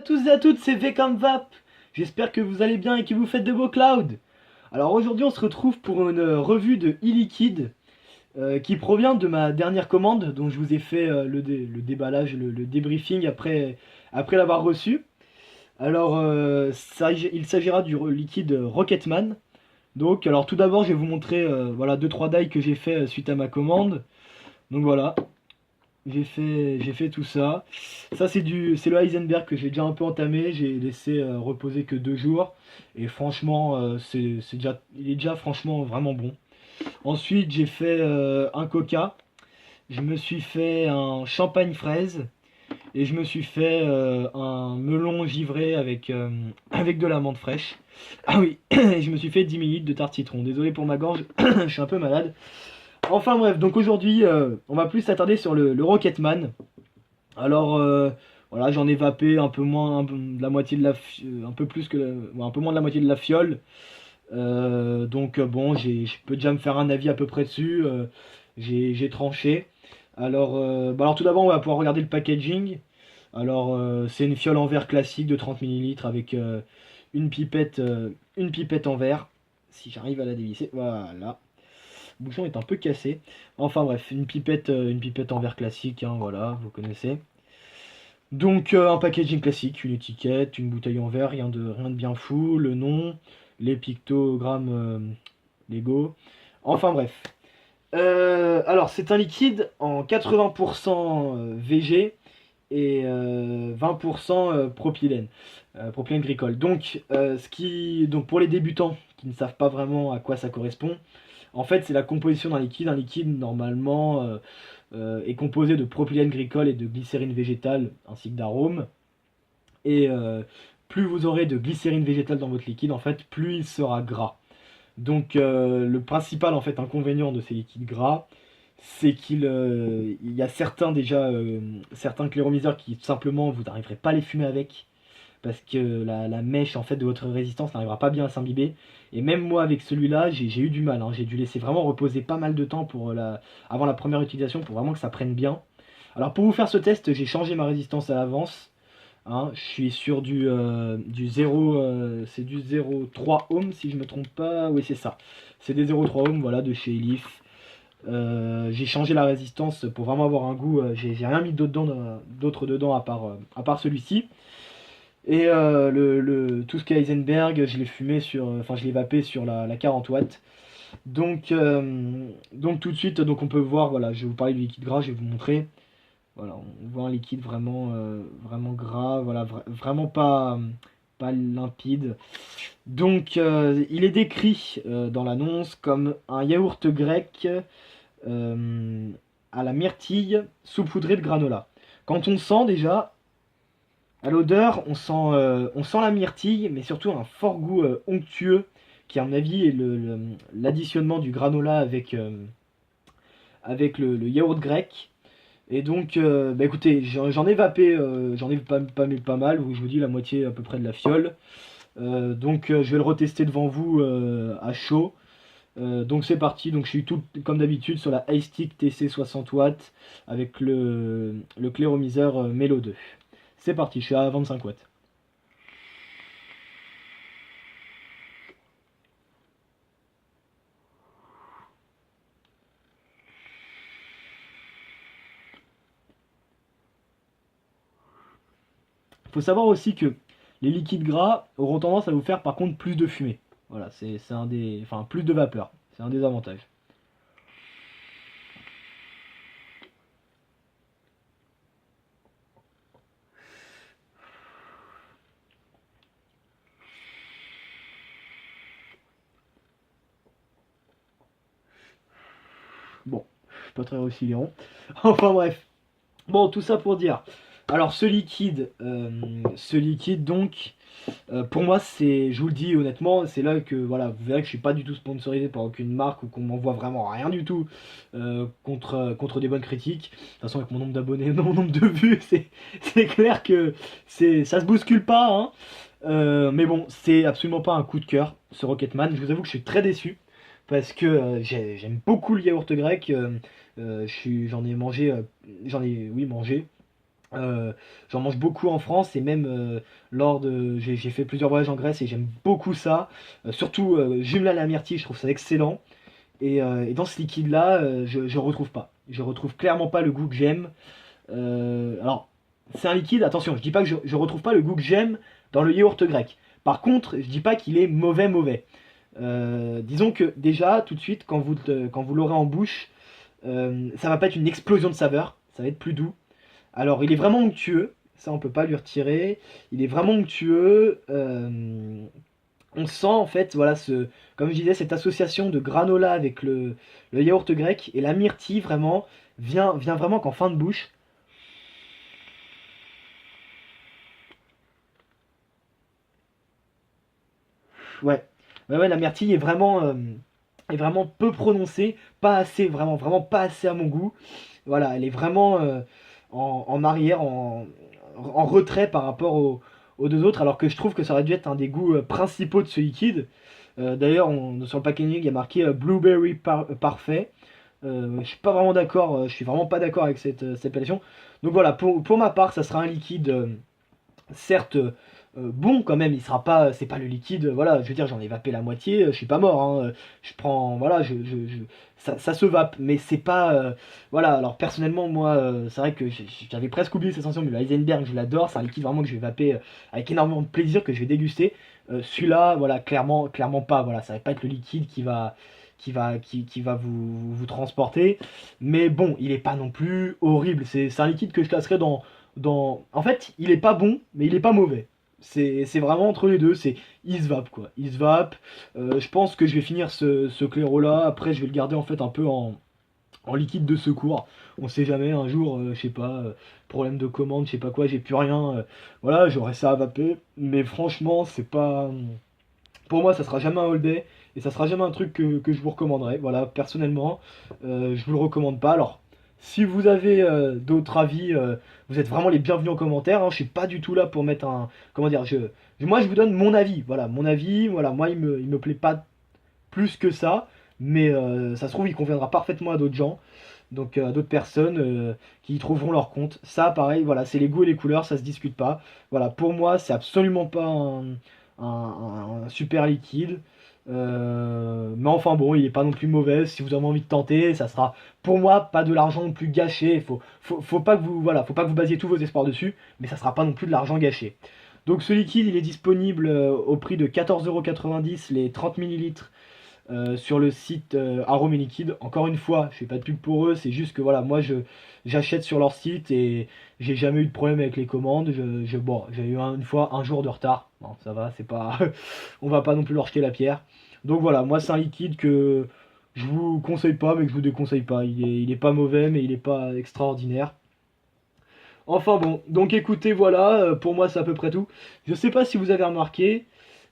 tous et à toutes, c'est V comme Vap. J'espère que vous allez bien et que vous faites de beaux clouds. Alors aujourd'hui on se retrouve pour une revue de e-liquid qui provient de ma dernière commande dont je vous ai fait le déballage, le débriefing après l'avoir reçu. Alors il s'agira du liquide Rocketman. Donc alors tout d'abord je vais vous montrer voilà 2-3 dies que j'ai fait suite à ma commande. Donc voilà, j'ai fait tout ça. Ça c'est le Heisenberg que j'ai déjà un peu entamé. J'ai laissé reposer que 2 jours. Et franchement, il est déjà franchement vraiment bon. Ensuite, j'ai fait un coca. Je me suis fait un champagne fraise. Et je me suis fait un melon givré avec de l'amande fraîche. Ah oui, et je me suis fait 10 millilitres de tarte citron. Désolé pour ma gorge, je suis un peu malade. Enfin bref, donc aujourd'hui, on va plus s'attarder sur le Rocketman. Alors voilà, j'en ai vapé un peu moins de la moitié de un peu plus que ouais, un peu moins de la moitié de la fiole. Donc bon, je peux déjà me faire un avis à peu près dessus. J'ai tranché. Alors tout d'abord, on va pouvoir regarder le packaging. Alors c'est une fiole en verre classique de 30 millilitres avec une pipette en verre. Si j'arrive à la dévisser, voilà. Le bouchon est un peu cassé. Enfin bref, une pipette en verre classique, hein, voilà, vous connaissez. Donc un packaging classique, une étiquette, une bouteille en verre, rien de bien fou, le nom, les pictogrammes Lego. Enfin bref. Alors c'est un liquide en 80% VG et 20% propylène, propylène glycol. Donc pour les débutants qui ne savent pas vraiment à quoi ça correspond, en fait c'est la composition d'un liquide. Un liquide normalement est composé de propylène glycol et de glycérine végétale ainsi que d'arômes. Et plus vous aurez de glycérine végétale dans votre liquide, en fait, plus il sera gras. Donc le principal en fait inconvénient de ces liquides gras, c'est il y a certains cléromiseurs qui tout simplement vous n'arriverez pas à les fumer avec parce que la mèche en fait de votre résistance n'arrivera pas bien à s'imbiber. Et même moi avec celui-là, j'ai eu du mal, hein. J'ai dû laisser vraiment reposer pas mal de temps avant la première utilisation pour vraiment que ça prenne bien. Alors pour vous faire ce test, j'ai changé ma résistance à l'avance. Hein, je suis sur du 0, c'est du 0,3 ohm si je me trompe pas. Oui, c'est ça. C'est des 0,3 ohms, voilà, de chez Elif. J'ai changé la résistance pour vraiment avoir un goût. J'ai rien mis d'autre dedans à part celui-ci. Et tout ce qui est Heisenberg, je l'ai fumé enfin je l'ai vapé sur la 40 watts. Donc tout de suite, donc on peut voir, voilà, je vais vous parler du liquide gras, je vais vous montrer. Voilà, on voit un liquide vraiment gras, voilà, vraiment pas limpide. Donc il est décrit dans l'annonce comme un yaourt grec euh, à la myrtille saupoudré de granola. Quand on sent déjà, à l'odeur, on sent la myrtille, mais surtout un fort goût onctueux, qui à mon avis est l'additionnement du granola avec le yaourt grec. Et donc, bah écoutez, j'en ai vapé, j'en ai pas mal, je vous dis la moitié à peu près de la fiole. Donc je vais le retester devant vous à chaud. Donc c'est parti, donc je suis tout comme d'habitude sur la iStick TC 60 watts avec le cléromiseur Melo 2. C'est parti, je suis à 25 watts. Il faut savoir aussi que les liquides gras auront tendance à vous faire par contre plus de fumée. Voilà, c'est un des. Enfin, plus de vapeur. C'est un des avantages. Bon, je suis pas très réussi, Enfin bref. Bon, tout ça pour dire. Alors, ce liquide donc, pour moi, je vous le dis honnêtement, c'est là que voilà, vous verrez que je suis pas du tout sponsorisé par aucune marque ou qu'on m'envoie vraiment rien du tout contre des bonnes critiques. De toute façon, avec mon nombre d'abonnés, mon nombre de vues, c'est clair que ça se bouscule pas, hein. Mais bon, c'est absolument pas un coup de cœur, ce Rocketman. Je vous avoue que je suis très déçu parce que j'aime beaucoup le yaourt grec. J'en ai mangé, oui, mangé. J'en mange beaucoup en France et même lors de... J'ai fait plusieurs voyages en Grèce et j'aime beaucoup ça. Surtout jumelé à la myrtille, je trouve ça excellent. Et dans ce liquide-là, je retrouve pas. Je retrouve clairement pas le goût que j'aime. Alors, c'est un liquide, attention, je dis pas que je retrouve pas le goût que j'aime dans le yaourt grec. Par contre, je dis pas qu'il est mauvais mauvais. Disons que déjà, tout de suite, quand vous l'aurez en bouche, ça va pas être une explosion de saveur, ça va être plus doux. Alors, il est vraiment onctueux, ça on peut pas lui retirer. Il est vraiment onctueux. On sent en fait, voilà, comme je disais, cette association de granola avec le yaourt grec et la myrtille vraiment vient vraiment qu'en fin de bouche. Ouais, ouais, la myrtille est vraiment peu prononcée, pas assez, vraiment pas assez à mon goût. Voilà, elle est vraiment en arrière, en retrait par rapport aux deux autres, alors que je trouve que ça aurait dû être un des goûts principaux de ce liquide. D'ailleurs, sur le packaging, il y a marqué Blueberry Parfait. Je suis pas vraiment d'accord, je suis vraiment pas d'accord avec cette appellation. Donc voilà, pour ma part, ça sera un liquide certes bon quand même, il sera pas, c'est pas le liquide, voilà, je veux dire, j'en ai vapé la moitié, je suis pas mort, hein, je prends, voilà, ça se vape, mais c'est pas, voilà, alors personnellement, moi, c'est vrai que j'avais presque oublié cette sensation, mais le Heisenberg, je l'adore, c'est un liquide vraiment que je vais vaper avec énormément de plaisir, que je vais déguster. Celui-là, voilà, clairement pas, voilà, ça va pas être le liquide qui va vous transporter, mais bon, il est pas non plus horrible, c'est un liquide que je classerais en fait, il est pas bon, mais il est pas mauvais. C'est vraiment entre les deux, c'est il se vape quoi. Il se vape. Je pense que je vais finir ce claireau là. Après, je vais le garder en fait un peu en liquide de secours. On sait jamais, un jour, je sais pas, problème de commande, je sais pas quoi, j'ai plus rien. Voilà, j'aurai ça à vaper. Mais franchement, c'est pas. Pour moi, ça sera jamais un all day. Et ça sera jamais un truc que je vous recommanderais. Voilà, personnellement, je vous le recommande pas. Alors, si vous avez d'autres avis, vous êtes vraiment les bienvenus en commentaire. Hein. Je suis pas du tout là pour mettre un. Comment dire moi, je vous donne mon avis. Voilà, mon avis. Voilà, moi, il me plaît pas plus que ça. Mais ça se trouve, il conviendra parfaitement à d'autres gens. Donc, à d'autres personnes qui y trouveront leur compte. Ça, pareil, voilà, c'est les goûts et les couleurs, ça se discute pas. Voilà, pour moi, c'est absolument pas un super liquide. Mais enfin bon, il est pas non plus mauvais. Si vous avez envie de tenter, ça sera pour moi pas de l'argent non plus gâché. Faut pas que vous, voilà, faut pas que vous basiez tous vos espoirs dessus, mais ça sera pas non plus de l'argent gâché. Donc ce liquide, il est disponible au prix de 14,90 € les 30 millilitres sur le site Arôme et Liquide. Encore une fois, je fais pas de pub pour eux, c'est juste que voilà, moi j'achète sur leur site et j'ai jamais eu de problème avec les commandes. Bon, j'ai eu une fois un jour de retard. Bon, ça va, c'est pas, on va pas non plus leur jeter la pierre. Donc voilà, moi c'est un liquide que je vous conseille pas, mais que je vous déconseille pas. Il est pas mauvais, mais il est pas extraordinaire. Enfin bon, donc écoutez, voilà, pour moi c'est à peu près tout. Je sais pas si vous avez remarqué,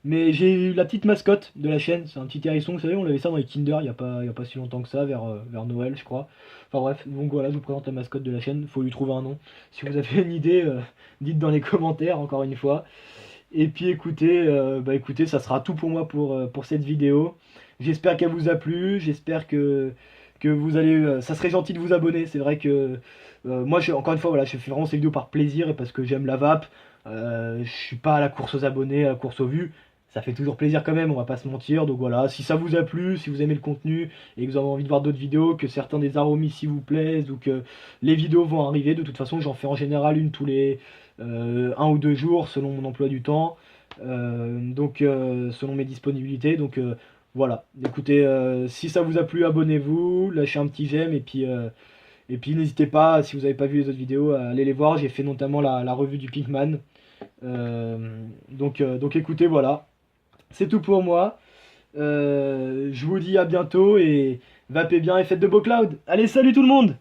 mais j'ai eu la petite mascotte de la chaîne, c'est un petit hérisson, vous savez, on avait ça dans les Kinder il y a pas si longtemps que ça, vers Noël je crois. Enfin bref, donc voilà, je vous présente la mascotte de la chaîne, faut lui trouver un nom. Si vous avez une idée, dites dans les commentaires encore une fois. Et puis écoutez, écoutez, ça sera tout pour moi pour cette vidéo. J'espère qu'elle vous a plu, j'espère que vous allez. Ça serait gentil de vous abonner. C'est vrai que moi, encore une fois, voilà, je fais vraiment ces vidéos par plaisir et parce que j'aime la vape. Je suis pas à la course aux abonnés, à la course aux vues. Ça fait toujours plaisir quand même, on va pas se mentir. Donc voilà, si ça vous a plu, si vous aimez le contenu et que vous avez envie de voir d'autres vidéos, que certains des arômes ici vous plaisent ou que les vidéos vont arriver, de toute façon, j'en fais en général une tous les 1 ou 2 jours selon mon emploi du temps. Selon mes disponibilités. Donc voilà, écoutez, si ça vous a plu, abonnez-vous, lâchez un petit j'aime et puis n'hésitez pas, si vous n'avez pas vu les autres vidéos, à aller les voir. J'ai fait notamment la revue du Pinkman. Donc écoutez, voilà, c'est tout pour moi. Je vous dis à bientôt et vapez bien et faites de beaux clouds. Allez, salut tout le monde!